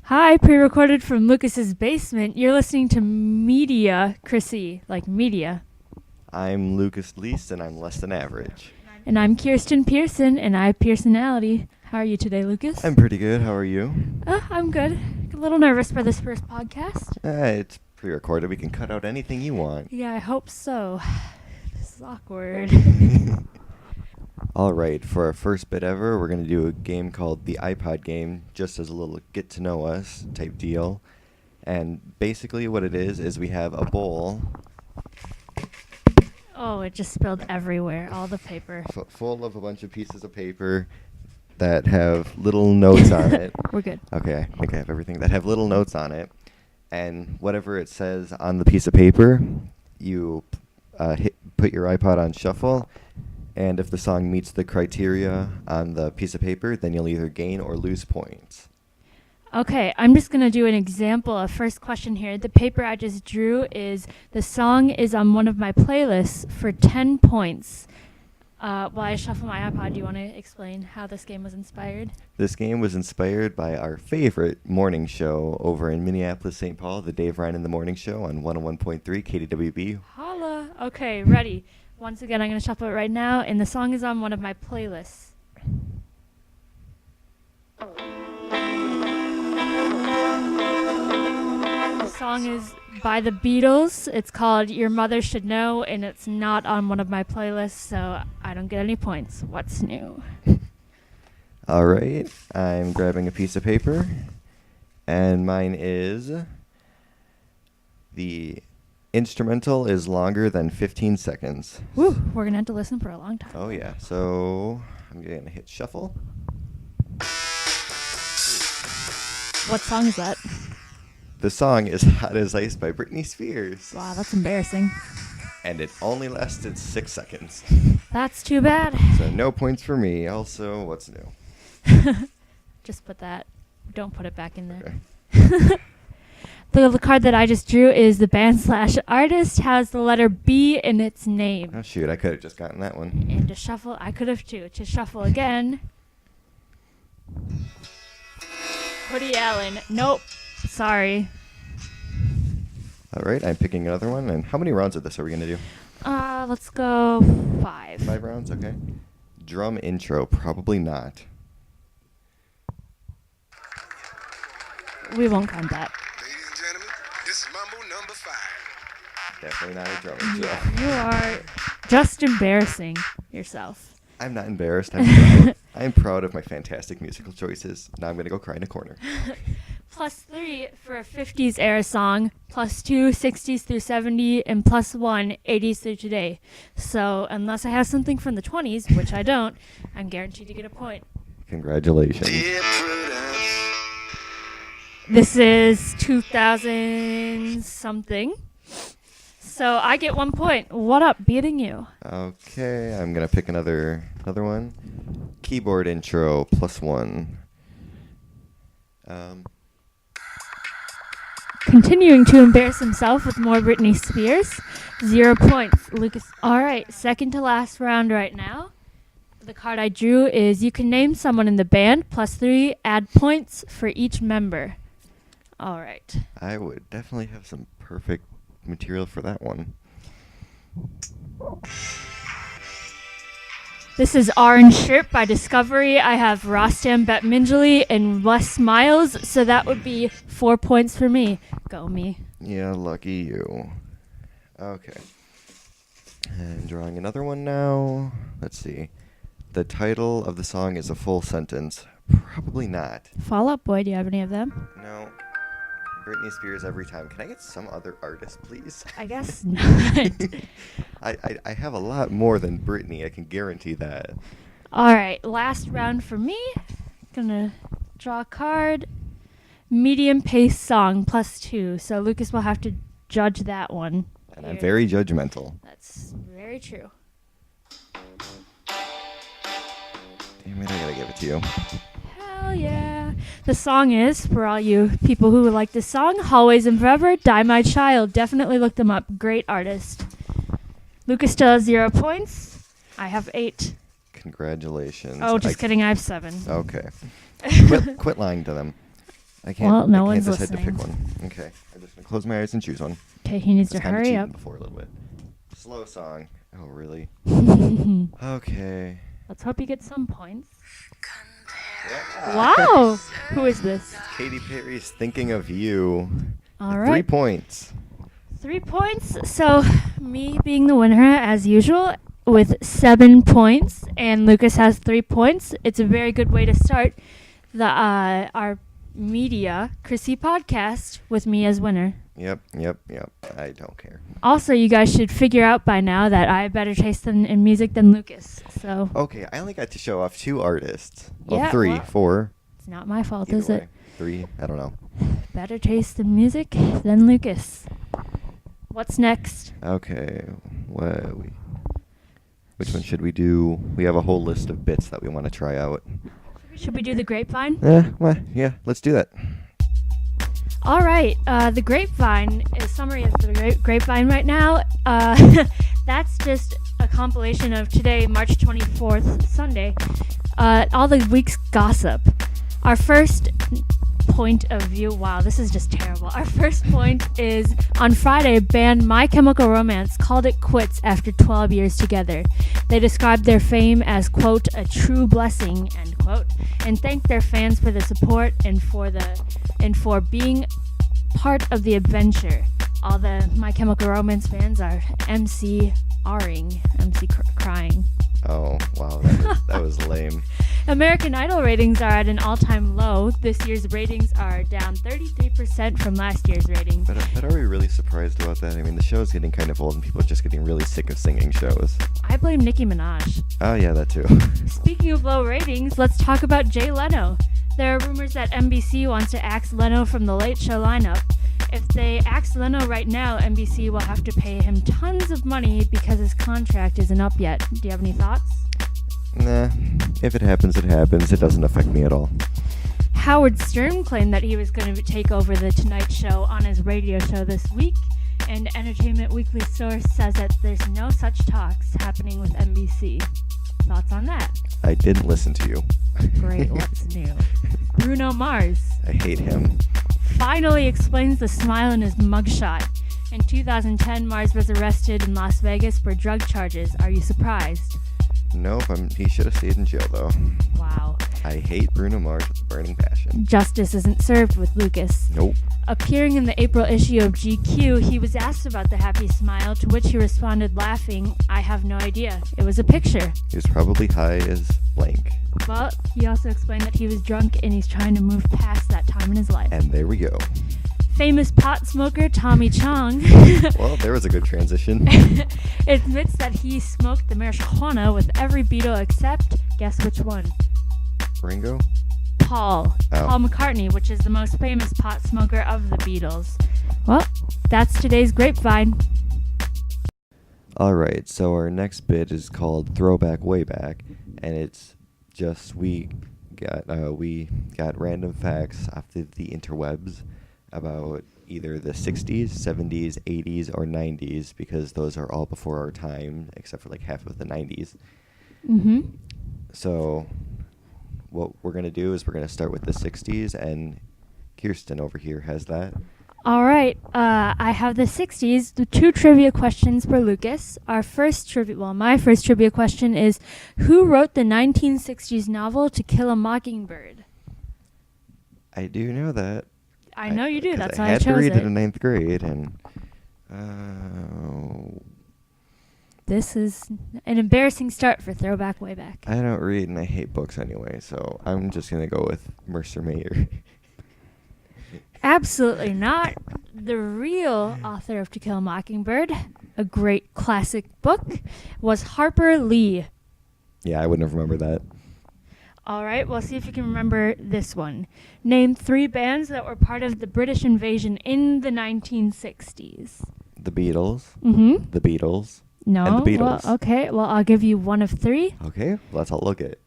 Hi, pre-recorded from Lucas's basement. You're listening to Mediacrocy, like media. I'm Lucas Least, and I'm less than average. And I'm Kirsten Pearson, and I have personality. How are you today, Lucas? I'm pretty good. How are you? I'm good. A little nervous for this first podcast. It's pre-recorded. We can cut out anything you want. Yeah, I hope so. This is awkward. All right, for our first bit ever, we're going to do a game called the iPod game, just as a little get-to-know-us type deal. And basically what it is we have a bowl Oh, it just spilled everywhere, all the paper. full of a bunch of pieces of paper that have little notes on it. We're good. Okay, I think I have everything that have little notes on it. And whatever it says on the piece of paper, you put your iPod on shuffle. And if the song meets the criteria on the piece of paper, then you'll either gain or lose points. Okay, I'm just going to do an example. A first question here. The paper I just drew is, the song is on one of my playlists for 10 points. While I shuffle my iPod, do you want to explain how this game was inspired? This game was inspired by our favorite morning show over in Minneapolis, St. Paul, the Dave Ryan in the Morning Show on 101.3 KDWB. Holla. Okay, ready. Once again, I'm going to shuffle it right now, and the song is on one of my playlists. The song is by the Beatles. It's called Your Mother Should Know, and it's not on one of my playlists, so I don't get any points. What's new? All right, I'm grabbing a piece of paper, and mine is the instrumental is longer than 15 seconds. Woo, we're going to have to listen for a long time. Oh, yeah. So I'm going to hit shuffle. What song is that? The song is Hot as Ice by Britney Spears. Wow, that's embarrassing. And it only lasted 6 seconds. That's too bad. So no points for me. Also, what's new? Just put that. Don't put it back in there. Okay. The card that I just drew is the band/artist has the letter B in its name. Oh, shoot. I could have just gotten that one. And to shuffle, I could have too. To shuffle again. Woody Allen. Nope. Sorry. All right. I'm picking another one. And how many rounds of this are we going to do? Let's go 5. 5 rounds? Okay. Drum intro. Probably not. We won't count that. Ladies and gentlemen, this is Mambo number 5. Definitely not a drum intro. Yeah, you are just embarrassing yourself. I'm not embarrassed. I'm proud. I'm proud of my fantastic musical choices. Now I'm going to go cry in a corner. +3 for a 50s era song, +2 60s through 70, and +1 80s through today. So unless I have something from the 20s, which I don't, I'm guaranteed to get a point. Congratulations. Dear Prudence. This is 2000 something. So I get 1 point. What up, beating you? Okay, I'm going to pick another one. Keyboard intro, +1. Continuing to embarrass himself with more Britney Spears. 0 points. Lucas. All right, second to last round right now. The card I drew is you can name someone in the band, +3, add points for each member. All right. I would definitely have some perfect material for that one. This is Orange Shirt by Discovery. I have Rostam Batminjali and Wes Miles, so that would be 4 points for me. Go me. Yeah, lucky you. Okay. And drawing another one now. Let's see. The title of the song is a full sentence. Probably not. Fall Out Boy, do you have any of them? No. Britney Spears every time. Can I get some other artist, please? I guess not. I have a lot more than Britney. I can guarantee that. All right, last round for me. Gonna draw a card. Medium pace song, +2. So Lucas will have to judge that one. And I'm very judgmental. That's very true. Damn it, I gotta give it to you. Hell yeah. The song is, for all you people who would like this song, Always and Forever, Die My Child. Definitely look them up. Great artist. Lucas still has 0 points. I have 8. Congratulations. Oh, just kidding. I have 7. Okay. Quit lying to them. I can't. Well, no I one's can't decide to pick listening. one. Okay, I'm just gonna close my eyes and choose one. Okay, he needs It's to kinda hurry cheating up. before a little bit. Slow song. Oh really? Let's Okay. hope you get some points. Yeah. Wow! Who is this? Katy Perry's "Thinking of You." All 3 right. points. 3 points. So, me being the winner, as usual, with 7 points, and Lucas has 3 points. It's a very good way to start our Mediacrocy podcast with me as winner. Yep. I don't care. Also, you guys should figure out by now that I have better taste in music than Lucas. So, Okay, I only got to show off 2 artists. Well, Yeah, 3, well, 4. it's not my fault, Either is way. it? 3. I don't know. Better taste in music than Lucas. What's next? Okay. Which one should we do? We have a whole list of bits that we want to try out. Should we do the grapevine? Yeah, let's do that. All right. The grapevine is summary of the grapevine right now. That's just a compilation of today, March 24th, Sunday. All the week's gossip. Our first point of view. Wow, this is just terrible. Our first point is on Friday, band My Chemical Romance called it quits after 12 years together. They described their fame as, quote, a true blessing, end quote, and thanked their fans for the support and for being part of the adventure. All the My Chemical Romance fans are MC-ring, crying. Oh, wow, that was lame. American Idol ratings are at an all-time low. This year's ratings are down 33% from last year's ratings. But are we really surprised about that? I mean, the show's getting kind of old and people are just getting really sick of singing shows. I blame Nicki Minaj. Oh, yeah, that too. Speaking of low ratings, let's talk about Jay Leno. There are rumors that NBC wants to axe Leno from the Late Show lineup. If they axe Leno right now, NBC will have to pay him tons of money because his contract isn't up yet. Do you have any thoughts? Nah, if it happens, it happens. It doesn't affect me at all. Howard Stern claimed that he was going to take over The Tonight Show on his radio show this week, and Entertainment Weekly source says that there's no such talks happening with NBC. Thoughts on that? I didn't listen to you. Great, what's new? Bruno Mars I hate him. finally explains the smile in his mugshot. In 2010, Mars was arrested in Las Vegas for drug charges. Are you surprised? Nope, he should have stayed in jail, though. Wow. I hate Bruno Mars with a burning passion. Justice isn't served with Lucas. Nope. Appearing in the April issue of GQ, he was asked about the happy smile, to which he responded laughing, I have no idea. It was a picture. He was probably high as blank. But he also explained that he was drunk and he's trying to move past that time in his life. And there we go. Famous pot smoker Tommy Chong Well, there was a good transition. admits that he smoked the marijuana with every Beatle except, guess which one? Ringo? Paul Oh. McCartney, which is the most famous pot smoker of the Beatles. Well, that's today's grapevine. Alright, so our next bit is called Throwback Way Back, and it's just we got random facts off the interwebs about either the 60s, 70s, 80s, or 90s, because those are all before our time, except for like half of the 90s. Mm-hmm. So what we're going to do is we're going to start with the 60s, and Kirsten over here has that. All right. I have the 60s. The 2 trivia questions for Lucas. My first trivia question is, who wrote the 1960s novel To Kill a Mockingbird? I do know that. I know you do. 'cause That's I why I had to chose read it it. in 9th grade, and This is an embarrassing start for Throwback Way Back. I don't read and I hate books anyway, so I'm just going to go with Mercer Mayer. Absolutely not. The real author of To Kill a Mockingbird, a great classic book, was Harper Lee. Yeah, I wouldn't have remembered that. All right, well, see if you can remember this one. Name 3 bands that were part of the British invasion in the 1960s. The Beatles. Mm-hmm. The Beatles. No. And the Beatles. Well, okay, well, I'll give you one of 3. Okay, well, that's all look at.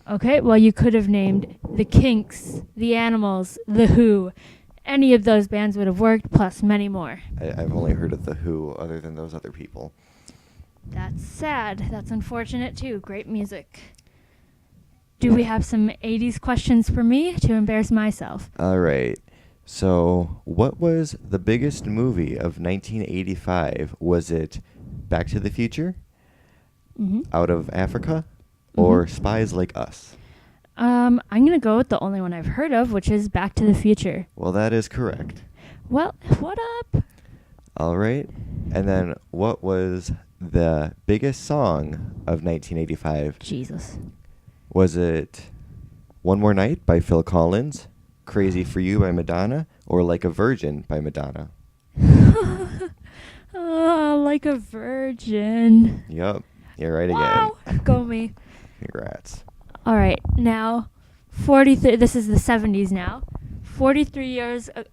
Okay, well, you could have named the Kinks, the Animals, the Who. Any of those bands would have worked, plus many more. I've only heard of The Who other than those other people. That's sad. That's unfortunate, too. Great music. Do we have some 80s questions for me to embarrass myself? All right. So, what was the biggest movie of 1985? Was it Back to the Future, Mm-hmm. Out of Africa, or Mhm. Spies Like Us? I'm gonna go with the only one I've heard of, which is Back to the Future. Well, that is correct. Well, what up? All right. And then, what was the biggest song of 1985? Jesus. Was it One More Night by Phil Collins, Crazy for You by Madonna, or Like a Virgin by Madonna? Like a virgin. Yup, you're right Wow. again. Go me. Congrats. All right, now, 43. This is the 70s now. 43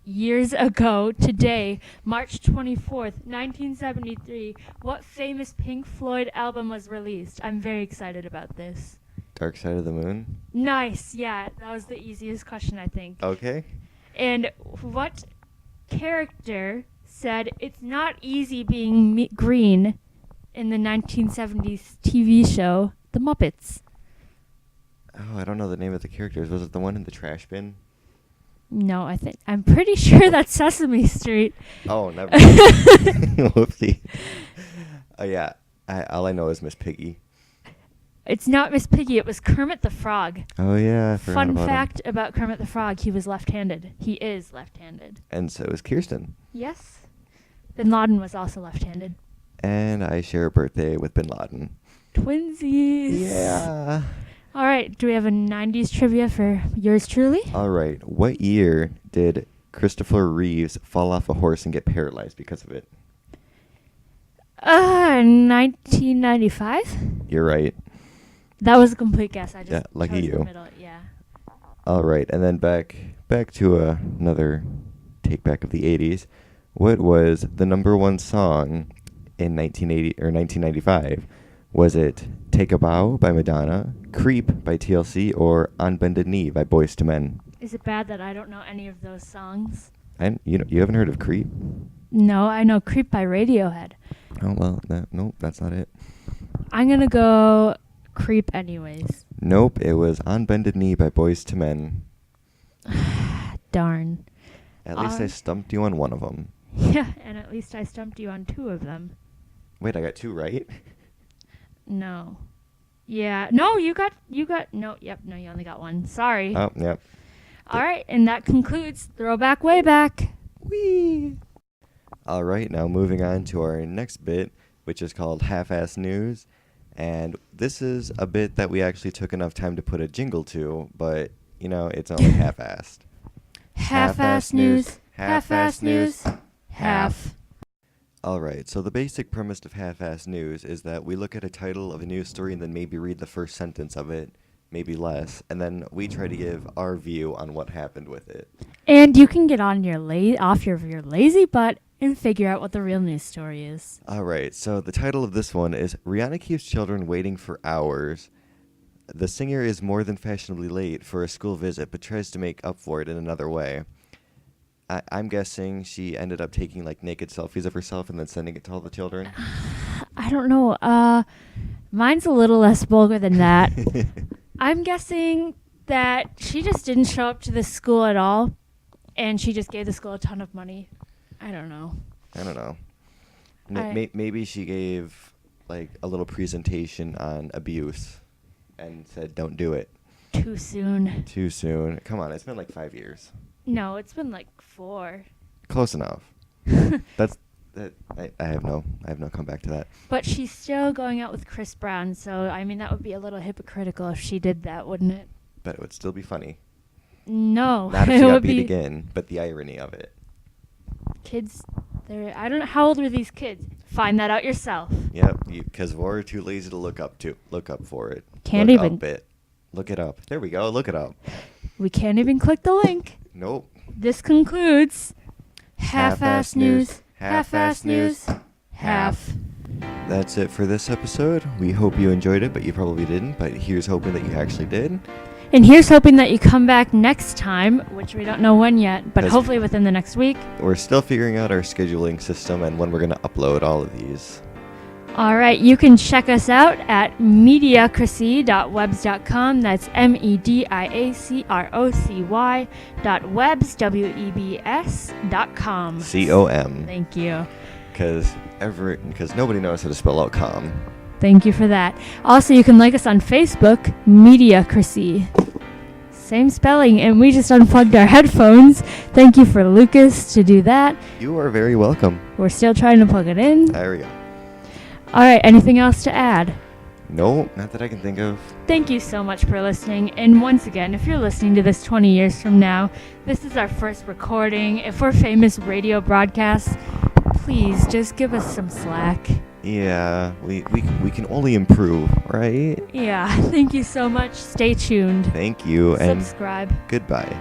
years ago today, March 24th, 1973, what famous Pink Floyd album was released? I'm very excited about this. Dark Side of the Moon? Nice, yeah, that was the easiest question, I think. Okay. And what character said it's not easy being green in the 1970s TV show The Muppets? Oh, I don't know the name of the characters. Was it the one in the trash bin? No, I'm pretty sure that's Sesame Street. Oh, never mind. Whoopsie. Oh, yeah. All I know is Miss Piggy. It's not Miss Piggy, it was Kermit the Frog. Oh, yeah. I forgot Fun about fact him. about Kermit the Frog, he was left-handed. He is left-handed. And so is Kirsten. Yes. Bin Laden was also left-handed. And I share a birthday with Bin Laden. Twinsies. Yeah. All right, do we have a 90s trivia for yours truly? All right. What year did Christopher Reeves fall off a horse and get paralyzed because of it? 1995? You're right. That was a complete guess. I just Yeah, lucky chose you. the middle. Yeah. All right. And then back to another take back of the 80s. What was the number one song in 1980 or 1995? Was it Take a Bow by Madonna, Creep by TLC, or On Bended Knee by Boyz II Men? Is it bad that I don't know any of those songs? And you haven't heard of Creep? No, I know Creep by Radiohead. Oh well, nope, that's not it. I'm going to go Creep anyways. Nope, it was On Bended Knee by Boyz II Men. Darn. At least I stumped you on one of them. Yeah, and at least I stumped you on two of them. Wait, I got two right? No. Yeah. No, you got no, you only got one. Sorry. Oh, yep. All right, and that concludes Throwback Way Back. Whee! All right, now moving on to our next bit, which is called Half-Ass News. And this is a bit that we actually took enough time to put a jingle to, but, it's only half-assed. Half-ass news. Half-ass news. Half. All right, so the basic premise of half-assed news is that we look at a title of a news story and then maybe read the first sentence of it, maybe less, and then we try to give our view on what happened with it. And you can get on your off your lazy butt and figure out what the real news story is. All right, so the title of this one is Rihanna Keeps Children Waiting for Hours. The singer is more than fashionably late for a school visit, but tries to make up for it in another way. I'm guessing she ended up taking naked selfies of herself and then sending it to all the children. I don't know. Mine's a little less vulgar than that. I'm guessing that she just didn't show up to the school at all, and she just gave the school a ton of money. I don't know. Maybe she gave a little presentation on abuse and said, "Don't do it." Too soon. Too soon. Come on, it's been 5 years. No, it's been 4. Close enough. I have no comeback to that. But she's still going out with Chris Brown, so that would be a little hypocritical if she did that, wouldn't it? But it would still be funny. No. Not if she got beat again, but the irony of it. Kids, I don't know, how old are these kids? Find that out yourself. Yep, because we're too lazy to look up for it. Can't even. Look it up. There we go, look it up. We can't even click the link. Nope. This concludes Half-Ass News. Half-Ass News. Half. That's it for this episode. We hope you enjoyed it, but you probably didn't. But here's hoping that you actually did. And here's hoping that you come back next time, which we don't know when yet, but hopefully within the next week. We're still figuring out our scheduling system and when we're going to upload all of these. All right, you can check us out at mediacrocy.webs.com. That's mediacrocy.webs, webs.com. COM. Thank you. Because nobody knows how to spell out com. Thank you for that. Also, you can like us on Facebook, Mediacrocy. Same spelling, and we just unplugged our headphones. Thank you for Lucas to do that. You are very welcome. We're still trying to plug it in. There we go. All right, anything else to add? No, not that I can think of. Thank you so much for listening. And once again, if you're listening to this 20 years from now, this is our first recording. If we're famous radio broadcasts, please just give us some slack. Yeah, we can only improve, right? Yeah, thank you so much. Stay tuned. Thank you, and Subscribe. goodbye.